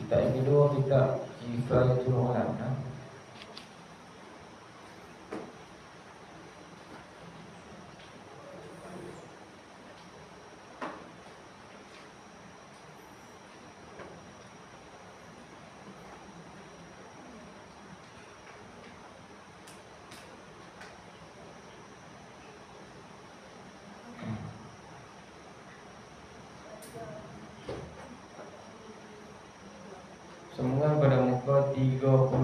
Kitab yang kedua, kitab Kifayatul Ulama. Semua pada muka 32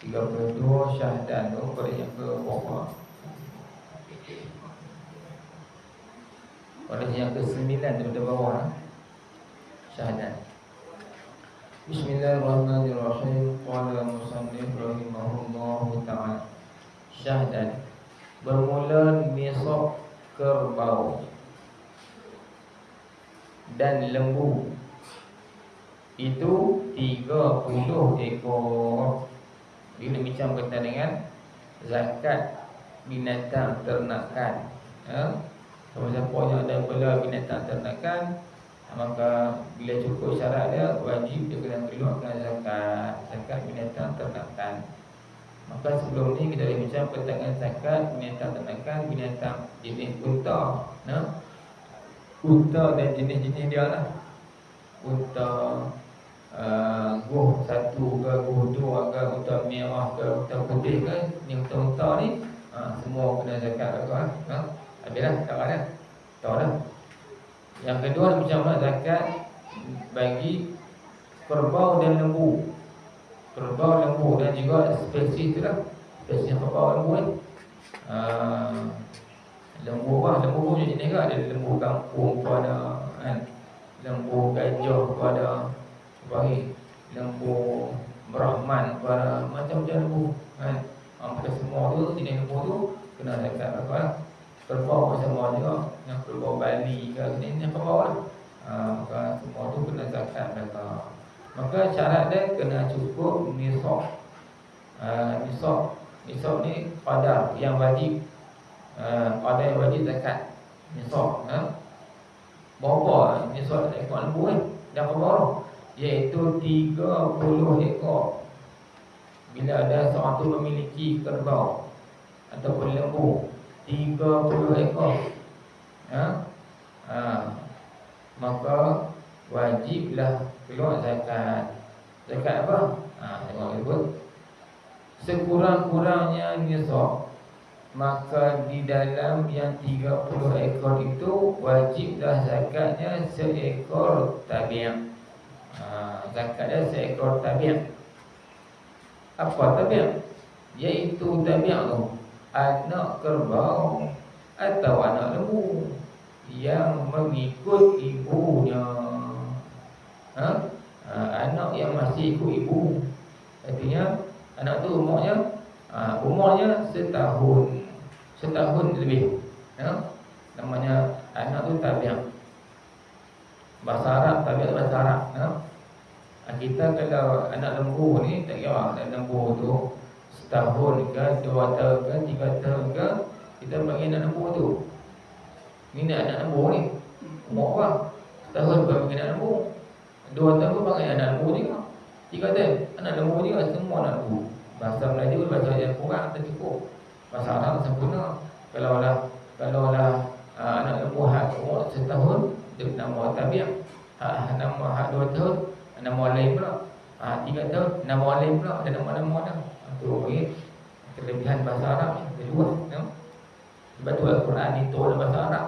32 Syahdan tu pada yang ke berapa? Pada yang ke 9 daripada bawah Syahdan. Bismillahirrahmanirrahim. Qala musannif rahimahullahu ta'ala. Syahdan, bermula nisab kerbau dan lembu itu 30 ekor. Bila bincang berkaitan dengan zakat binatang ternakan, siapa yang ada bela binatang ternakan, maka bila cukup syarat dia, wajib dia kena keluarkan zakat binatang ternakan. Maka sebelum ni kita dah bincang berkaitan zakat binatang ternakan, binatang jenis unta, unta dan jenis-jenis dia lah. Unta goh satu ke, goh dua ke, unta merah ke, unta putih ke, ni unta-unta ni semua kena zakat kan? Habislah, tak ada. Tahu dah. Yang kedua macam mana zakat bagi kerbau dan lembu. Kerbau, lembu dan juga spesies tu lah. Spesies kerbau, lembu ni. Lembu apa? Lembu punya jenis ke? Ada lembu kampung pun ada kan? Lembu gajah pada bagi lembu Brahman pada macam-macam lembu kan. Hampir semua tu jenis lembu tu kena zakat apa. Kerbau pun semua juga, yang kerbau Bali ke ni kerbau lah. Maka semua tu kena zakat mereka. Maka syarat dia kena cukup nisab. Nisab ni qadar yang wajib. Qadar yang wajib zakat. Nisab berapa nisab ekor lembu ni dan kerbau, iaitu 30 ekor. Bila ada seorang tu memiliki kerbau ataupun lembu 30 ekor, maka wajiblah keluar zakat. Zakat apa? Tengok dulu. Sekurang-kurangnya nisab, maka di dalam yang 30 ekor itu wajiblah zakatnya seekor tabi'. Zakatnya seekor tabi'. Apa tabi'? Iaitu tabi' tu anak kerbau atau anak lembu yang mengikut ibunya. Anak yang masih ikut ibu, artinya anak tu umurnya setahun lebih, namanya anak tu tabi'. Bahasa Arab tabi' tu bahasa Arab. Kita kalau anak lembu ni tak kira anak lembu tu setahun ke, 2 tahun ke, 3 tahun ke, kita panggil anak lembu tu. Ni anak lembu ni umur apa? Setahun ke panggil anak lembu, 2 tahun pun panggil anak lembu juga, 3 tahun anak lembu juga, semua anak lembu. Bahasa Melayu, bahasa yang kurang tak cukup. Bahasa Arab sempurna. Kalau lah anak lembu hak umur setahun, dia nama tabi'. Nama hak 2 tahun, nama lain pula. 3 tahun, nama lain pula. Ada nama-nama dah. Itu kelebihan bahasa Arab ni. Kedua, sebab tu Al-Quran itu ada bahasa Arab.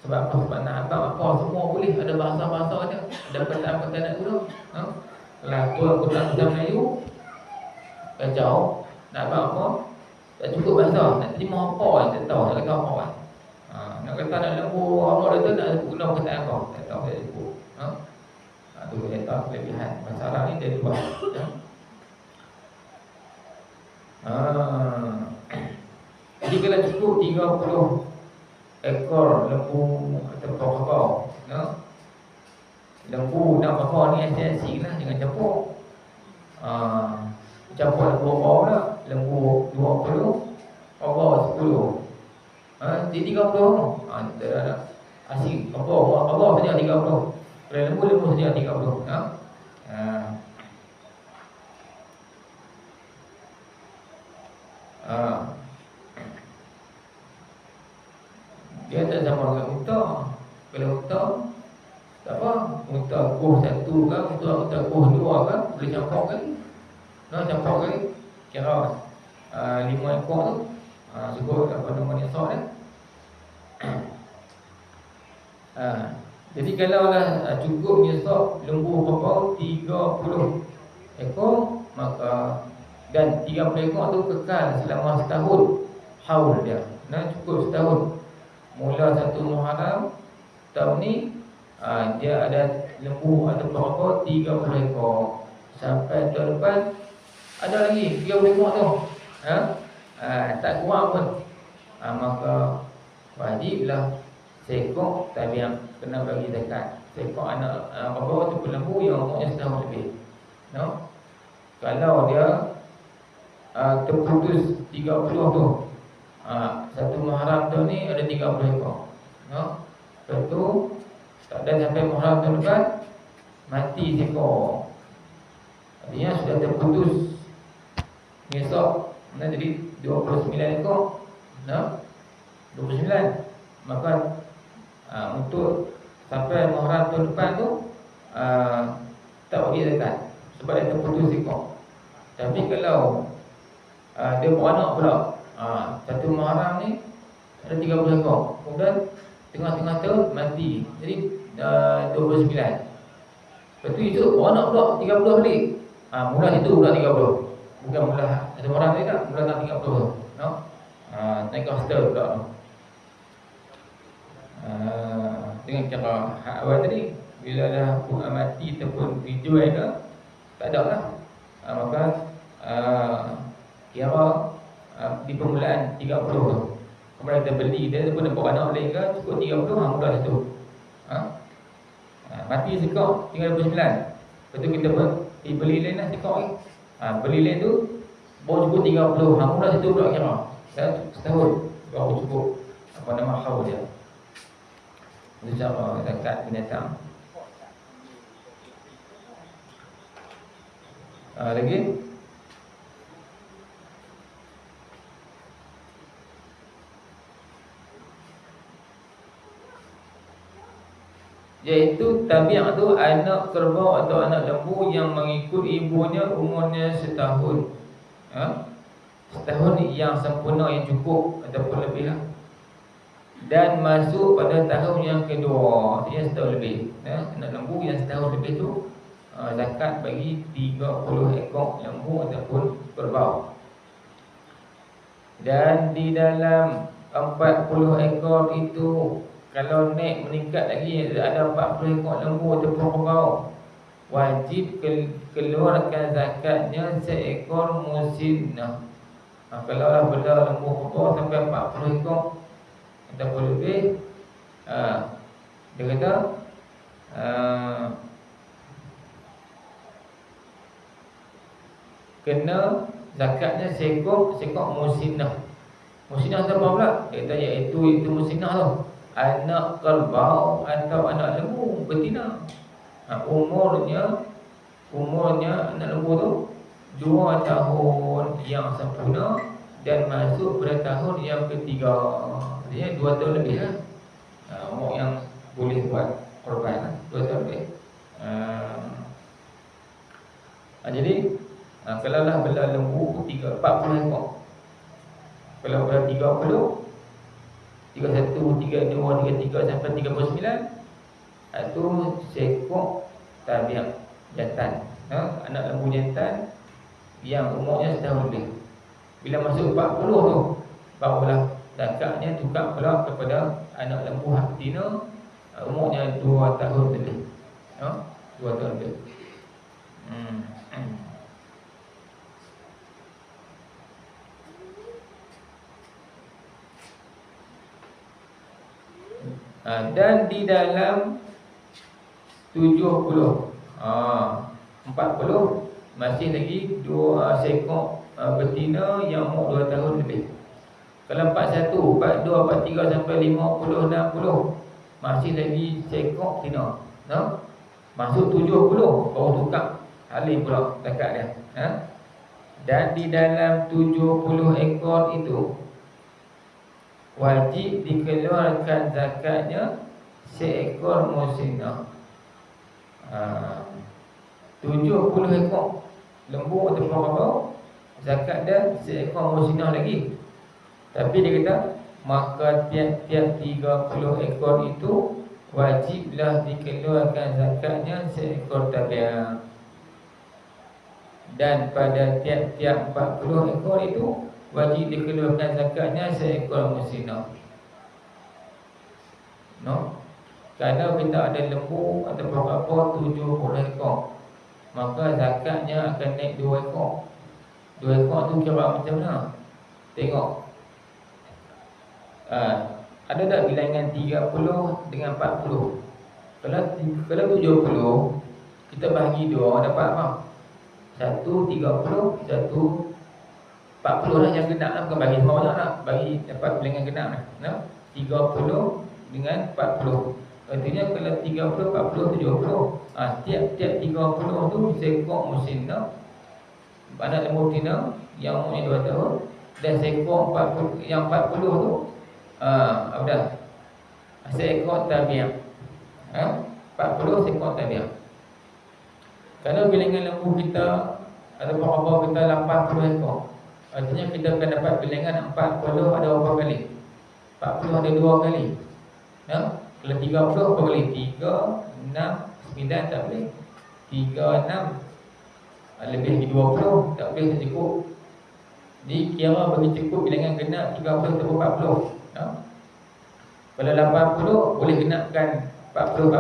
Sebab apa? Sebab nak apa semua boleh. Ada bahasa-bahasa dia. Ada perkataan-perkataan nak dulu. Kalau tu Al-Quran bahasa Melayu, kacau. Nak apa? Tak cukup bahasa. Nak terima apa yang tak tahu. Nak kata apa kan? Nak kata nak lembu Allah itu nak guna perkataan apa? Tak tahu saya sebut. Itu saya tahu kelebihan bahasa Arab ni dia dua. Jadi kalau cukup 30 ekor lembu atau kerbau, lembu dan kerbau ni esensi lah, jangan campur. Campur lembu kerbau lah, lembu 20, kerbau 10. Jadi 30. Kita ada asyik kerbau saja 30. Kalau lembu saja 30. Ha. Ha. Dia tak sama dengan unta. Kalau unta tak apa, unta kuh satu ke, unta kuh dua ke, boleh campur kan? Campur kan? Kira 5 ekor tu, sebut apa nama nisab dia. Jadi kalau lah cukup nisab lembu kerbau 30 ekor, maka dan 30 ekor tu kekal selama setahun haul dia. Cukup setahun. Mula 1 Muharram tahun ni, dia ada lembu atau kerbau 30 ekor. Sampai tahun depan ada lagi 30 ekor tu. Tak kurang pun. Maka wajiblah seekor tabiat kena bagi zakat. Seekor anak kerbau tu lembu yang umurnya setahun lebih. Kalau dia terputus 30 tu, 1 Muharram tu ni ada 30 ekor. Lepas tu tak ada sampai Muharram tahun depan, mati seekor. Artinya sudah terputus nisab. Jadi 29 ekor. 29. Maka untuk sampai Muharram tahun depan tu tak bagi zakat sebab dia terputus ekor. Tapi kalau dia beranak pula, 1 Muharram ni ada 30 ekor, kemudian tengah-tengah tahun mati, jadi 29. Lepas tu itu beranak pula 30 balik, mula situ pula 30. Bukan mula 1 Muharram ni tak, mula tak 30 tu. Naik hostel pula tu. Dengan cara hak awal tadi, bila dah mati ataupun dijual ke, tak ada lah. Maka kira di permulaan 30 tu. Kemudian kita beli dia pun dapat anak lain ke, cukup 30, mula situ. Mati sekok, tinggal 29. Lepas tu kita pun beli lain lah sekok ni. Beli lain tu baru cukup 30, mula situ pula kira. Setahun baru cukup apa nama haul dia. Itu cara zakat binatang. Lagi iaitu tabiat tu anak kerbau atau anak lembu yang mengikut ibunya umurnya setahun. Setahun yang sempurna, yang cukup ataupun lebih lah. Dan masuk pada tahun yang kedua, artinya setahun lebih. Anak lembu yang setahun lebih tu zakat bagi 30 ekor lembu ataupun kerbau. Dan di dalam 40 ekor itu, kalau naik meningkat lagi, ada 40 ekor lembu ataupun kerbau, wajib keluarkan zakatnya seekor musinnah. Kalau lah bela lembu kerbau sampai 40 ekor ataupun lebih, dia kata kena zakatnya seekor musinnah. Musinnah tu apa pula? Dia kata iaitu musinnah tu anak kerbau atau anak lembu betina. Umurnya anak lembu tu 2 tahun yang sempurna dan masuk pada tahun yang ketiga. Artinya 2 tahun lebih lah. Umur yang boleh buat korban lah, 2 tahun lebih. Jadi kalau lah bela lembu 40 ekor, kalau pada 30, 31, 32, 33 sampai 39, itu seekor tabiat jantan, anak lembu jantan yang umurnya setahun lebih. Bila masuk 40 tu, barulah zakatnya tukar pula kepada anak lembu hak betina, umurnya 2 tahun lebih. 2 tahun lebih. Dan di dalam 70, 40 masih lagi 2 seekor betina yang umur 2 tahun lebih. Kalau 41, 42, 43 sampai 50, 60 masih lagi seekor betina. Masuk 70 baru tukar alih pula zakat dia. Ha? Dan di dalam 70 ekor itu wajib dikeluarkan zakatnya seekor musinah. 70 ekor lembu atau kerbau, zakat dia seekor musinah lagi. Tapi dia kata maka tiap-tiap 30 ekor itu wajiblah dikeluarkan zakatnya seekor tabiat. Dan pada tiap-tiap 40 ekor itu wajib dikeluarkan zakatnya seekor musinah. No? Kalau kita ada lembu atau berapa 70 ekor, maka zakatnya akan naik 2 ekor. 2 ekor tu kira macam mana? Tengok. Ada tak bilangan 30 dengan 40? Kalau 70 kita bahagi 2 dapat apa? Satu 30, satu 40 lah yang genap lah. Bukan bagi semua banyak lah. Bagi dapat bilangan genap lah. No? 30 dengan 40. Artinya kalau 30, 40, 70. Tiap-tiap 30 tu seekor musinah, anak lembu betina yang umurnya 2 tahun. Dan seekor 40, yang 40 tu apa dah? Seekor tabiat. 40 seekor tabiat. Kalau bilangan lembu kita atau kerbau kita 80 ekor, artinya kita akan dapat bilangan 40 ada berapa kali? 40 ada 2 kali. Ya? Kalau 30 berapa kali? 3, 6, 9 tak boleh. 3, 6 lebih lagi 20 tak boleh, tak cukup. Jadi kira bagi cukup bilangan genap 30 atau 40. Ya? Kalau 80 boleh genapkan 40.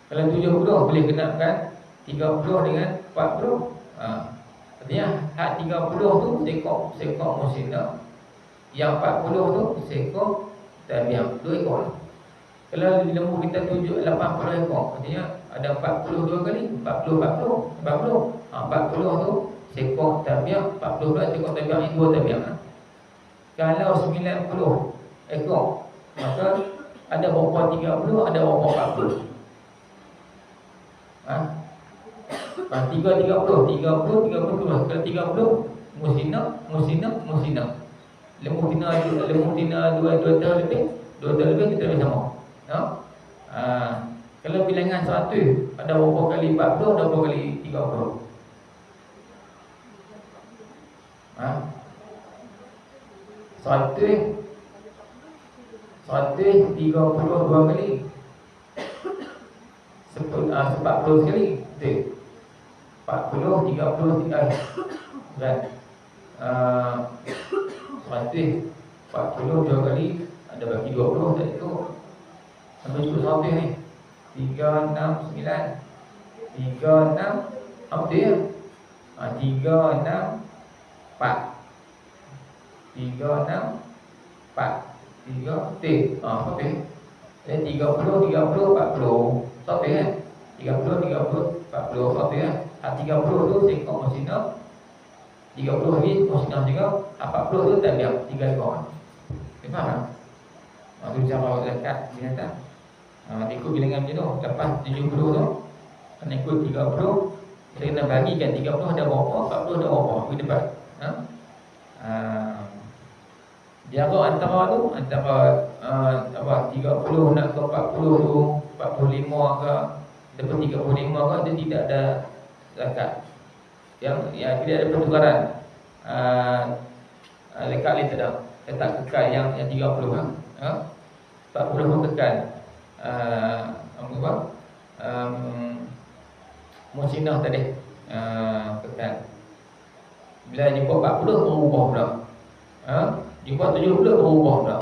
Kalau 70 boleh genapkan 30 dengan 40. Artinya hak 30 tu seekor musinah, yang 40 tu seekor tabiat, 2 ekor lah. Kalau lembu kita 80 ekor, artinya ada 42 kali 40 tu seekor tabiat, 40 seekor tabiat, ini 2 tabiat lah. Kalau 90 ekor, maka ada berapa 30, ada berapa 40. 30, 30, 30. Kalau 30 musinah. Lembu betina 2 tahun lebih, 2 tahun lebih kita lebih sama. No? Kalau bilangan 100 ada berapa kali 40, ada berapa kali 30? 100 32 kali 40 sekali. Betul. 40, 30, kan? 100 40 2 kali ada bagi 20 tak itu. Sampai cukup 100 ni. 3, 6, 9. 3, 6 apa dia? 3, 6, 4. 3, 6, 4. 3, T. Apa dia? 30, 40, 40. Satu kan? 30, 40, satu kan? 30 tu seekor musinah, 30 lagi musinah juga, 40 tu tabiat, 3 ekor. Okay, faham tak? Itu cara zakat binatang. Ikut bilangan macam tu. Lepas 70 tu kena ikut 30. Kita kena bagikan 30 ada berapa, 40 ada berapa. Kita dapat jarak antara tu, antara 30 nak ke 40 tu, 45 ke dapat 35 ke, dia tidak ada zakat. Yang tidak ada pertukaran. Zakat ni tak ada. Tetap kekal yang 30 kan. 40 pun kekal. Musinah tadi kekal. Bila jumpa 40 berubah pula. Jumpa 70 berubah pula.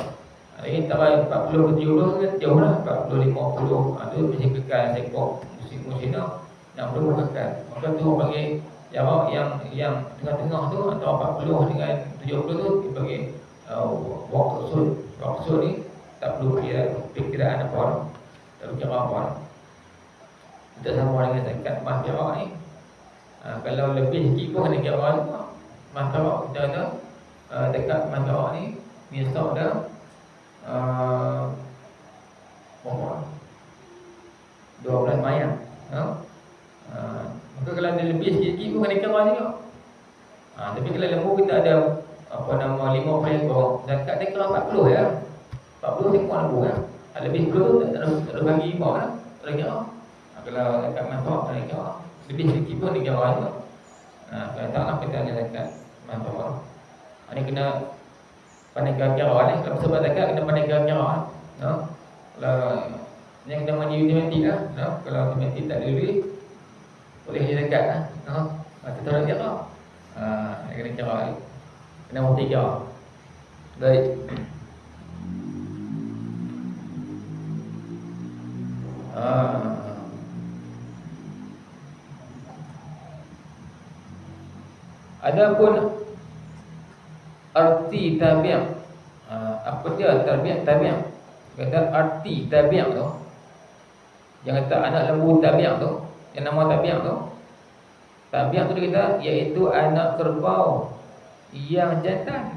Ini antara 40 ke 70 kan jauh lah. 40, 50 itu masih kekal seekor musinah. 60 kekal. Maka tu orang panggil jarak yang tengah-tengah tu antara 40 dengan 70 tu dibagi waktu ni tak perlu perkiraan apa, tak perlu cara apa. Tidak sama dengan zakat mah jarak ni. Kalau lebih sikit pun kena kira mah jarak kita kata dekat mah jarak ni misal dah berapa? 12 mayang. Maka kalau ada lebih sikit-sikit pun kena kira juga. Tapi kalau lembu kita ada 50 ekor, zakat dia kira 40 ya. 40 ekor lembu ya. Lebih 10 tak ada bagi impor lah. Tak ada kira. Kalau zakat manfaat tak ada kira. Lebih sikit pun dia kira juga. Kalau tak lah kita ada zakat manfaat. Ini kena pandai kira-kira ni. Kalau sebab zakat kena pandai kira-kira. Kalau yang kena mandi matematik lah. Kalau matematik tak ada duit, boleh jadi zakat lah. Kita nak kira. Kena kira. Kena mesti kira. Baik. Adapun arti tabiat, apa dia tabiat? Kata arti tabiat tu, yang kata anak lembu tabiat tu, yang nama tabiat tu, tabiat tu dia kata iaitu anak kerbau yang jantan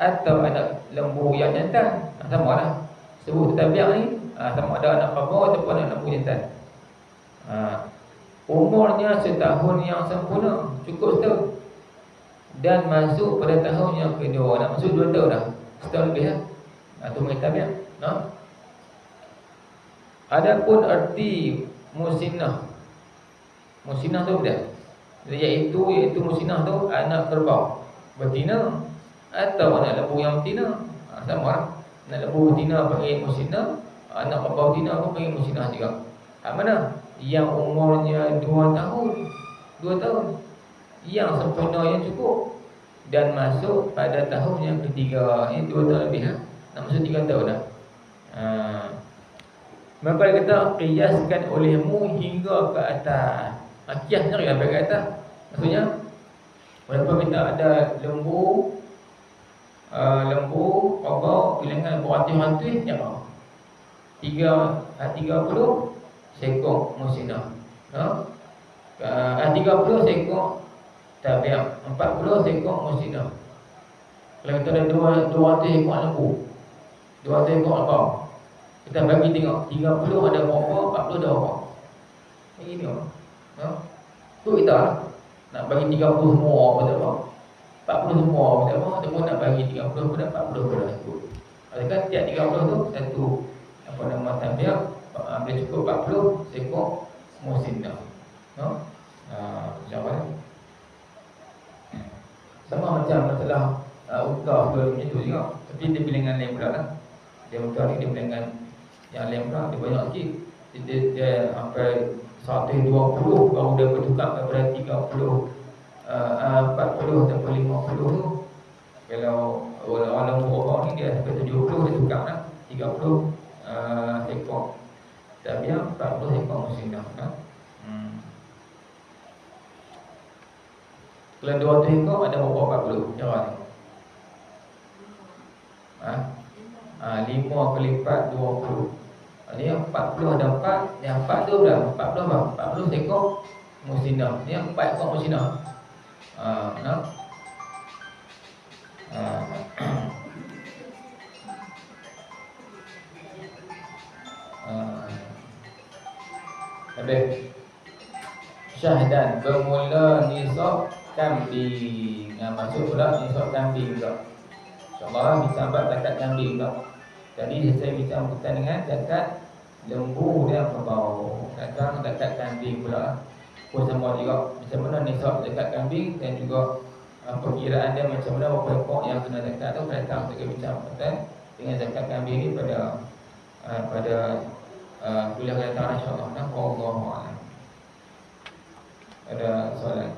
atau anak lembu yang jantan. Sama lah sebut tabiat ni, sama ada anak kerbau ataupun anak lembu jantan. Umurnya setahun yang sempurna, cukup setahun, dan masuk pada tahun yang kedua. Nak masuk 2 tahun dah, setahun lebih lah. Itu tabiat. Adapun arti musinah, musinah tu apa? Iaitu musinah tu anak kerbau betina atau anak lembu yang betina. Sama lah. Anak lembu betina panggil musinah, anak kerbau betina pun panggil musinah juga. Mana? Yang umurnya 2 tahun, 2 tahun, yang sempurna, yang cukup, dan masuk pada tahun yang ketiga. Ini 2 tahun lebih lah. Nak masuk 3 tahun dah. Maka dia kata qiyaskan olehmu hingga ke atas. Qiyas ni sampai ke atas. Maksudnya walaupun kita ada lembu, kerbau dengan beratus-ratus ya, 30 seekor musinah. 30 seekor tabiat, 40 seekor musinah. Kalau kita ada 200 ekor lembu, 200 ekor kerbau, kita bagi tengok 30 ada berapa, 40 ada berapa. Yang ini tu kita nak bagi 30 semua apa tak apa, 40 semua apa tak apa, ataupun nak bagi 30 pada 40 pada satu. Adakah tiap 30 tu satu tabiat, boleh cukup 40 seekor musinah. Macam mana? Sama macam masalah unta sebelumnya tu juga. Tapi dia bilangan lain pula lah. Dia unta ni dia bilangan yang lain pula, dia banyak sikit. Dia sampai 120 baru dia bertukar kepada 30, 40 ataupun 50 tu. Kalau orang lembu ni dia sampai 70 dia tukar lah. 30 ekor tabiat, 40 ekor musinah. Kalau 200 ekor ada berapa 40 cara ni? 5 kali 4 20. Ni 40 ada 4, yang 4 tu berapa? 40 apa? 40 ekor musinah. Ni 4 ekor musinah. Habis syahdan bermula nisab kambing. Masuk pula nisab kambing juga. InsyaAllah bisa buat zakat kambing juga. Jadi saya bincang berkaitan dengan zakat lembu dan kerbau. Sekarang zakat kambing pula pun sama juga. Macam mana nisab zakat kambing dan juga perkiraan dia macam mana berapa ekor yang kena zakat tu. Kita datang kita bincang berkaitan dengan zakat kambing ni pada kuliah akan datang insya-Allah. Wallahu a'lam. Ada soalan?